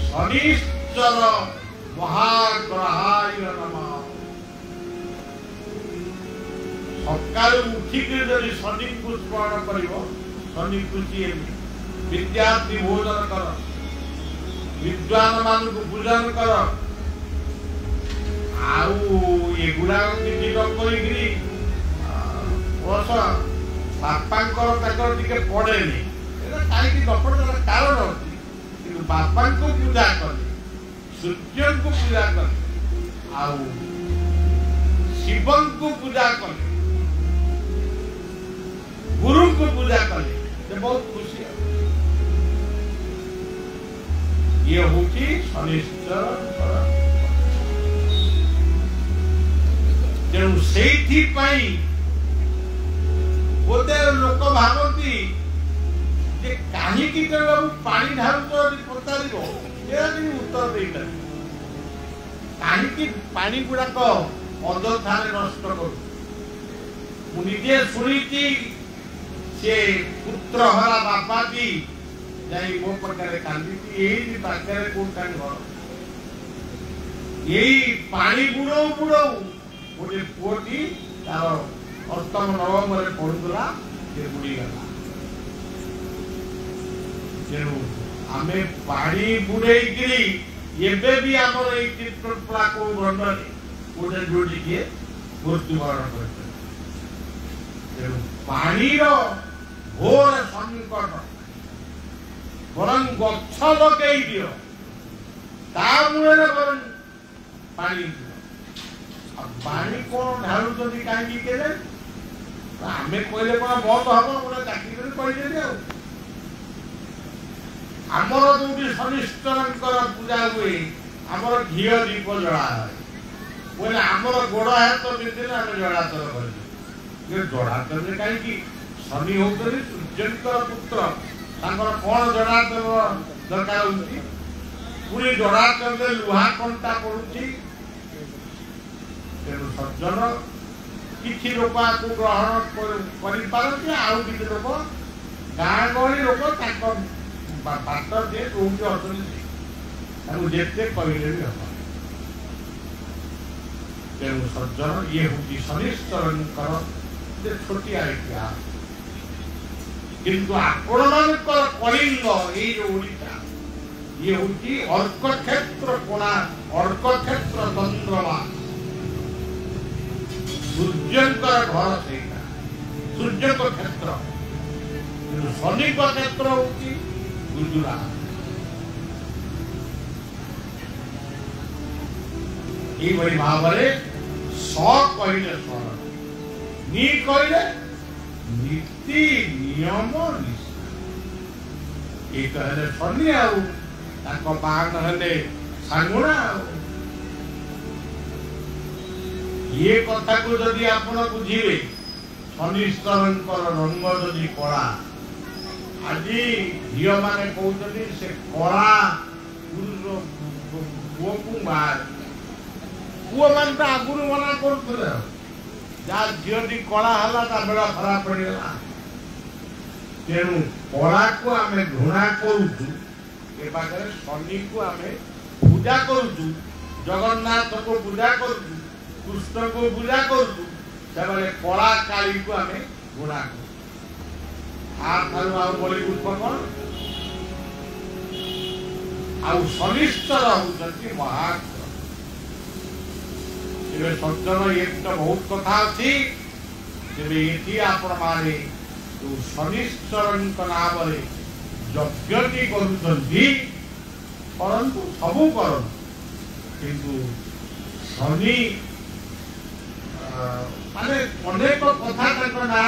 Speaker 1: शनिश्चर महाग्रहाय नमः सकाल उठिक शनि को स्मरण कर शनि खुशी विद्यार्थी भोजन कर विद्वान मान को पूजन कर आगुड़ा किसी बापा पड़े कहीं नपड़े कारण अच्छी बापा को पूजा कले सूर्य को पूजा कले शिव को पूजा कले गुरु को पूजा कले बहुत खुशी है ये होती शनिश्चर तेणु से बोधे लोक भावती कहीं पानी ढालु पचार उत्तर दे कहीं पानी गुड़ाक अदथा नष्ट करू मुझे शुणी से पुत्र हरा बापा जी जाई मो पाखे कांदी यही पाखे कौन घर यही पानी बुड़ाऊ बुड़ाऊ गोटे पुओटी तार अष्टम नवम पढ़ुला से बुड़ीगला तेणु आम पानी बुड़े भी आमर ये चित्रपड़ा को गंडने गोटे जोड़ी किए मृत्युवरण कर पानी घोर संकट बरं गछ लगे दियो मूल बरं पानी पानी कौन ढालु कहीं आम कहले कौन बंद हम गोटे चाकरी कहीदेवी आमर जो शनिश्चर पूजा हुए आमर घी दीप जला बोले आमर गोड़ हाथ बिंदे आम जलाचल कर जड़ाचल कहीं शनि होते सूर्य पुत्र कौन जड़ाचल दरकार पूरी जड़ाचल लुहा कंटा पड़ुची तेणु सज्जन किसी लोक आपको ग्रहण कर लोक गाँ गहली लोक बात जे कौटी अच्छे जिते कहले भी हम तेणु सज्जन ये हूँ शनिश्चर छोटिया इतिहास किंतु आपण मान कलिंग ये जो ओडिशा ये हूँ अर्क क्षेत्र कोणा अर्क क्षेत्र चंद्रमा सूर्य घर से सूर्य को क्षेत्र शनि को क्षेत्र हूँ गुजरात ये भाव स कहले स्वर नी कहले नीति नियम निष्ठा ये कहले शनि आन हेले सांगुणा ये कथा को जदि आप बुझे शनिश्चर रंग जदि कला आज झी मैंने कहते से कला पुओ को मार पुओ मान तो आगुरी मना कर जहाँ झीटी कला है बेड़ा खराब पड़गला तेणु कला को आम घृणा करुचु शनि को आम पूजा करुचु जगन्नाथ को पूजा करुचु कृष्ण को पूजा करुचु से कला काली को आम घृणा कर बलि पुष्प कौन आउ शनिश्चर होती महाश्चर सज्जन ये तो बहुत कथा अच्छी ये आपण माने शनिश्चर नाम यज्ञ करंतु सबू कर शनि माने अनेक कथा ना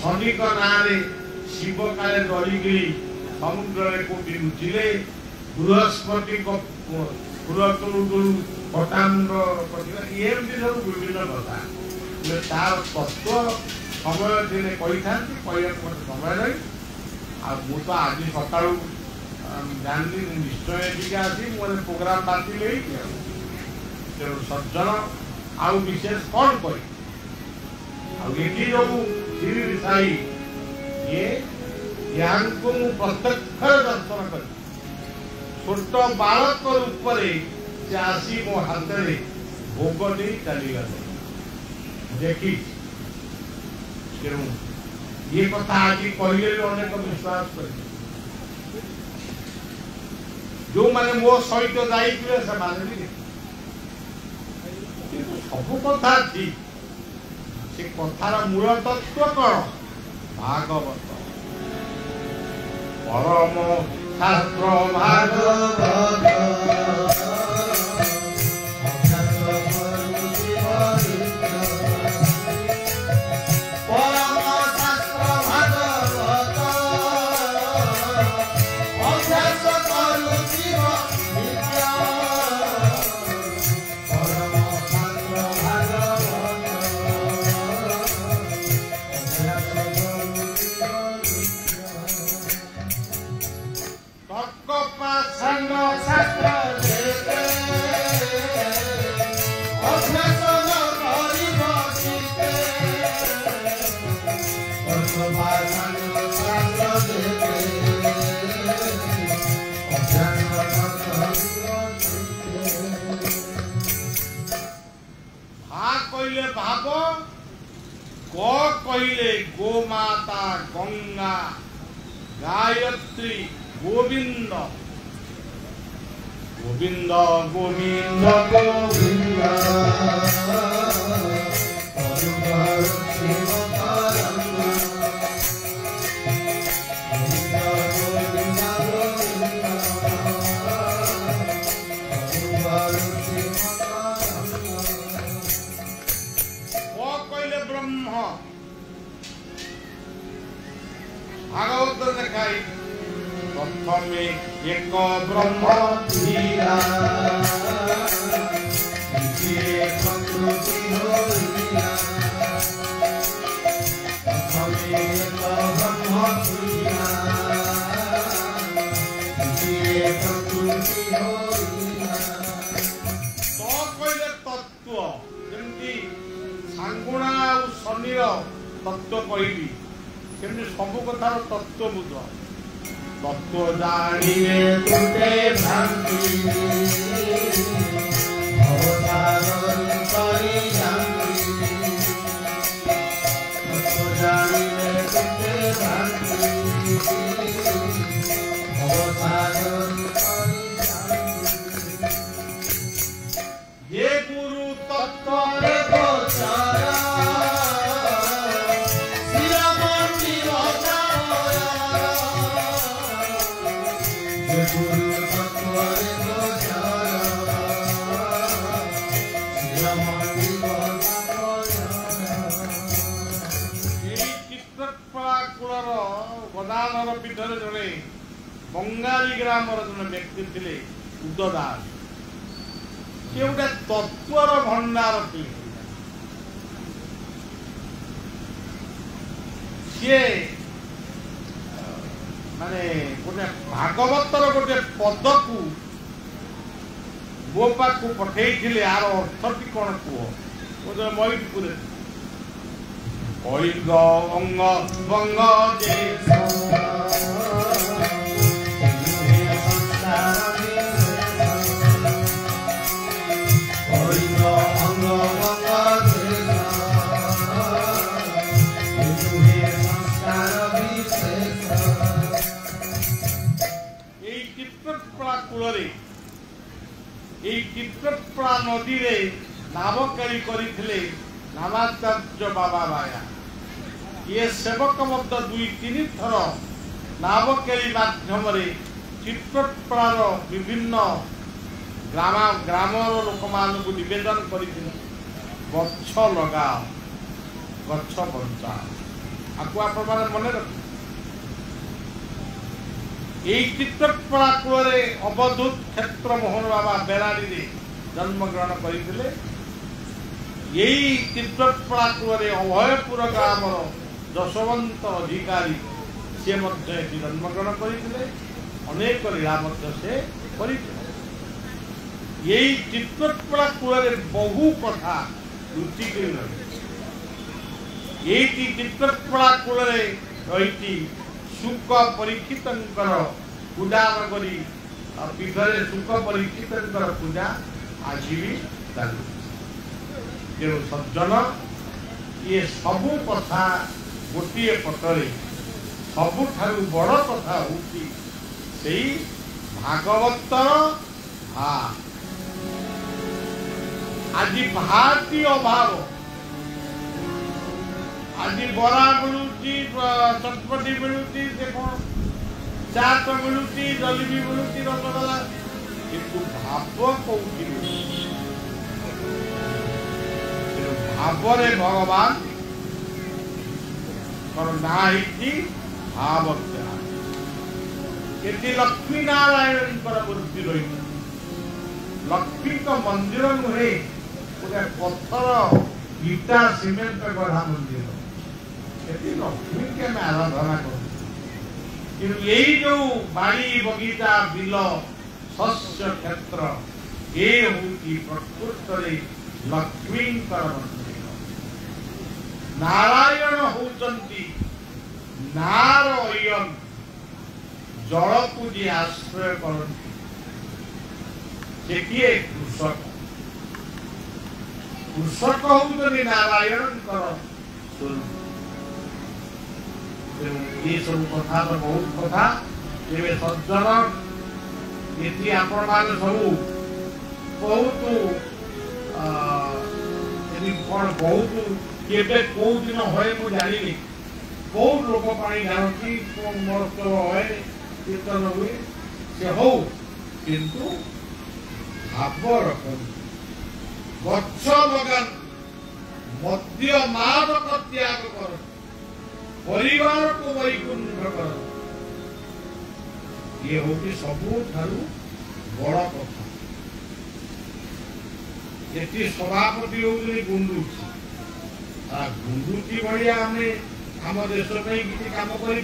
Speaker 1: शनि का ना शिव काले डरिकी समुद्र कोटी लुचिले बृहस्पति पटामुंड एमती सब विभिन्न कथा तार तत्व समय दिने कही था समय रही तो आज सका जानी निश्चय टी आसी मोर प्रोग्राम बातिल तेणु सज्जन आउ विशेष कौन कही आठी जो साई ये को प्रत्यक्ष दर्शन कर छोट बालक रूप से आसी मो हाथ में भोग नहीं चली गले देखी ये कथा आज कहले अनेक विश्वास कर जो माने मो सहित जाइए से सब कथा ठीक से कथार मूल तत्व कौन भागवत परम शास्त्र भागवत कहले गोमाता गंगा गायत्री गोविंद गोविंद गोविंद गोविंद भागवत देखाई प्रथम एक ब्रह्म धीरा प्रकृति प्रथम एक ब्रह्म धीरा प्रकृति तो कहले तत्व जमी सांगुणा और शनिर तत्व कहली केमती सब कथार तत्व बुझ तत्व जानिए तुटे भ्रांति भवसागर करी जानती तत्व जानिए तुटे भ्रांति भवसागर करी जानती ये गुरु तत्व रे गोचारा गदाधर पीठर जड़े बंगाली ग्रामर जन व्यक्ति थे उददास सी गोटे तत्वर भंडार सी माने गोटे भागवतर गोटे पद को मो पाक पठे यार अर्थ टी कौन कह ময়ূরপুরে ঐঙ্গ অঙ্গ বঙ্গ দেশ এই চিত্রকলা কূଳରେ এই চিত্রকলা নদীরে নাবকাରୀ କରିଥିଲେ ନାମାଚାର୍ଯ୍ୟ ବାବା ବାୟା। ଇଏ ସେବକ ମଧ୍ୟ 2-3 ଥର ନାବକାରୀ ମାଧ୍ୟମରେ ଚିତ୍ରକଳାର ବିଭିନ୍ନ ଗ୍ରାମର ଲୋକମାନଙ୍କୁ ନିବେଦନ କରିଥିଲେ ଗଛ ଲଗାଅ, ଗଛ ବଞ୍ଚାଅ। ଆକୁ ଆପଣମାନେ ମନେ ରଖିବେ। এই চিত্রকলা কূଳରେ অবধূত ক্ষেত্র মোহন বাবা বেড়াড়িরে জন্মগ্রহণ କରିଥିଲେ। এই চিত্রকলা কূଳରେ অভয়পুর গ্রামর যশবন্ত অধিকারী সে মধ্যে এটি জন্মগ্রহণ କରିଥିଲେ। অনেক লীলা মধ্যে সে କରିଥିଲେ। এই চিত্রকলা কূଳରେ বহু কথা লুচিকি ରହିଛି। এইটি চিত্রকলা কূଳରେ ରହିଛି ସୁକ ପରୀକ୍ଷିତଙ୍କର ପୂଜା କରି ପୀଠରେ ସୁକ ପରୀକ୍ଷିତଙ୍କର ପୂଜା ଆଜି ବି ଚାଲୁଛି। ତେଣୁ ସଜ୍ଜନ ଇଏ ସବୁ କଥା ଗୋଟିଏ ପଟରେ ସବୁଠାରୁ ବଡ଼ କଥା ହେଉଛି ସେଇ ଭାଗବତର ଭା। ଆଜି ଭାଟି ଅଭାବ। ଆଜି ବରା ମିଳୁଛି, ଚଟପଟି ମିଳୁଛି, ଚାଟ ମିଳୁଛି, ଜଲେବି ମିଳୁଛି, ରସଗୋଲା, କିନ୍ତୁ ଭାବ କୋଉଠି ମିଳୁଛି? ଭାବରେ ଭଗବାନଙ୍କର ନାଁ ହେଇଛି ଭାବତ୍ୟା। ଏଠି ଲକ୍ଷ୍ମୀ ନାରାୟଣଙ୍କର ମୂର୍ତ୍ତି ରହିଛି। ଲକ୍ଷ୍ମୀଙ୍କ ମନ୍ଦିର ନୁହେଁ, ଗୋଟେ ପଥର ଇଟା ସିମେଣ୍ଟ ଗଢ଼ା ମନ୍ଦିର। ଏଠି ଲକ୍ଷ୍ମୀକି ଆମେ ଆରାଧନା କରୁ। କିନ୍ତୁ ଏଇ ଯୋଉ ବାଡ଼ି ବଗିଚା ବିଲ ଶସ୍ୟ କ୍ଷେତ୍ର ଏ ହଉଛି ପ୍ରକୃତରେ ଲକ୍ଷ୍ମୀଙ୍କର ମନ୍ଦିର। ନାରାୟଣ ହଉଛନ୍ତି ନାର ଅୟନ, ଜଳକୁ ଯିଏ ଆଶ୍ରୟ କରନ୍ତି ସେ କିଏ? କୃଷକ। କୃଷକ ହଉଛନ୍ତି ନାରାୟଣଙ୍କର ସ୍ୱରୂପ। ये सब कथा तो बहुत कथा ये सज्जन ये आपण मैंने सब बहुत बहुत केवे कौ दिन हुए मुझे जानी बहुत लोक पानी जानती महोत्सव हुए कीर्तन हुए से हो किंतु भाव रख गच्छ लगान मध्य मादक त्याग कर परिवार को वैकुंठ कर। ये होगी सबुठारु बड़ कथा। ये सभापति होगी गुंडुची। गुंडुची भाया आम आम देश किसी कम कर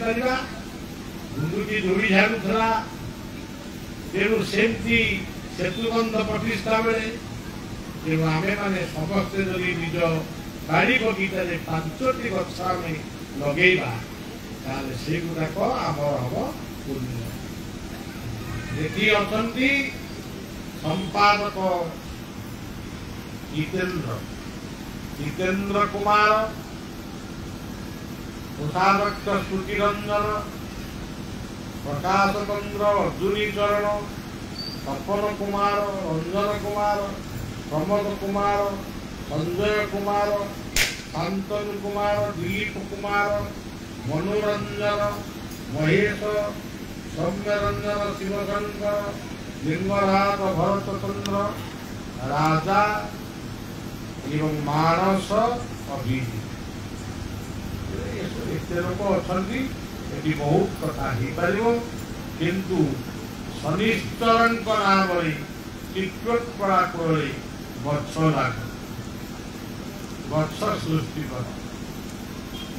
Speaker 1: गुंडुची धूड़ी झाड़ूला। तेणु सेमती सेतुबंध प्रतिष्ठा बेले तेणु आमे माने समस्ते जदि निज बाड़ी बगीचा 5टी गछ आम लगेगा ताले से गुड़ाक आमर हम पुण्य। देखी अछंती संपादक जितेन्द्र कुमार, कोषाध्यक्ष श्रुति रंजन, प्रकाश चंद्र अर्जुनी चरण, तपन कुमार, रंजन कुमार, प्रमोद कुमार, संजय कुमार, शांतनु कुमार, दिलीप कुमार, मनोरंजन, महेश, सौम्यरंजन, शिवशंकर, लिंगराज, भरतचंद्र, राजा एवं मानस अभिजित एते लोक अछंती। एटी बहुत कथा ही पारिबो किंतु शनिश्चरन नाम चित्रकला कूଳରେ गछ लाग गछ सृष्टि कर।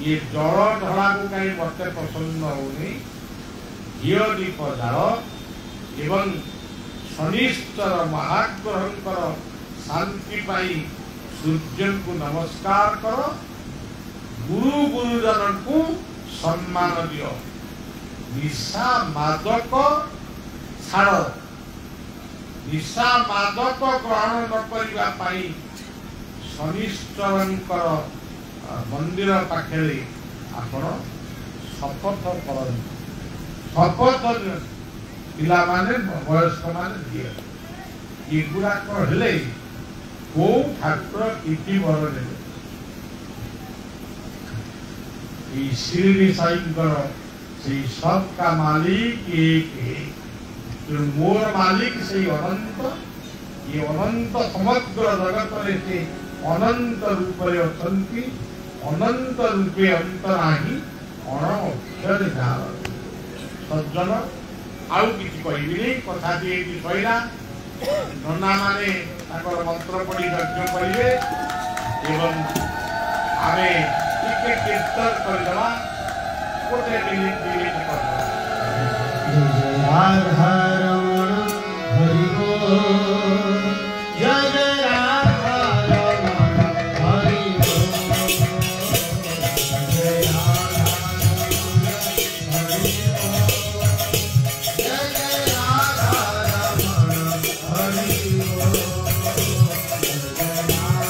Speaker 1: ये जल ढला को कहीं मत पसंद होनी घीओ दीप जाल एवं शनिश्चर महाग्रहंकर शांति पाई सूर्य को नमस्कार कर, गुरु गुरुजन को सम्मान दियो, निशा मादक छाड़, निशा मादक ग्रहण न करिबा पाई शनिश्चरंकर मंदिर पाखे आपण शपथ कर, शपथ पिला माने वयस्क माने दिए एगुड़ाक हेले को ठाकुर किति बर ने शिरडी साईंकर से सब का मालिक एक मोर मालिक से अनंत, ये अनंत समग्र जगत से अनंत रूप अछंती, अनंत रूपे अंतराही अण अक्षर जाल सज्जन आउ किसी कहबी कथा सैला नना माने मंत्र पढ़ी यज्ञ करेंगे एवं आमे टिके कीर्तन करदेवा गोटे मिनिट मिनिट कर
Speaker 2: राधा रमण हरि बोल, जय जय राधा रमण हरि बोल, जय राधा रमण हरि बोल, जय जय राधा रमण हरि बोल, जय राधा रमण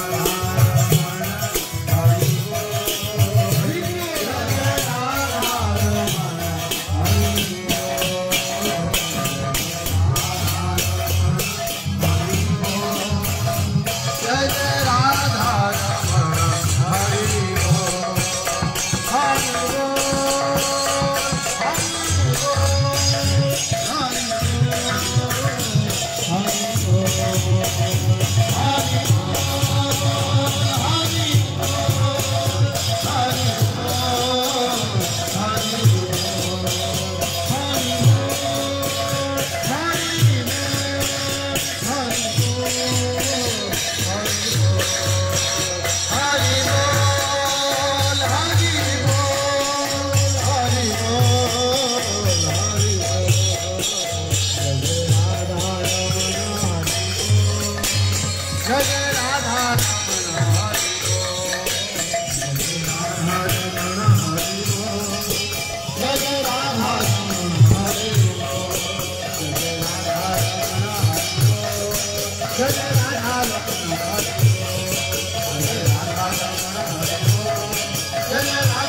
Speaker 2: हरि बोल,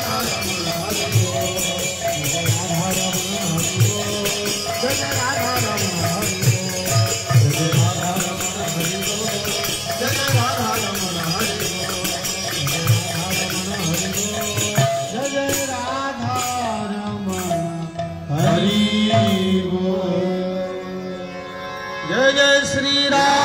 Speaker 2: जय राधा रमण हरि जय जय श्री राम।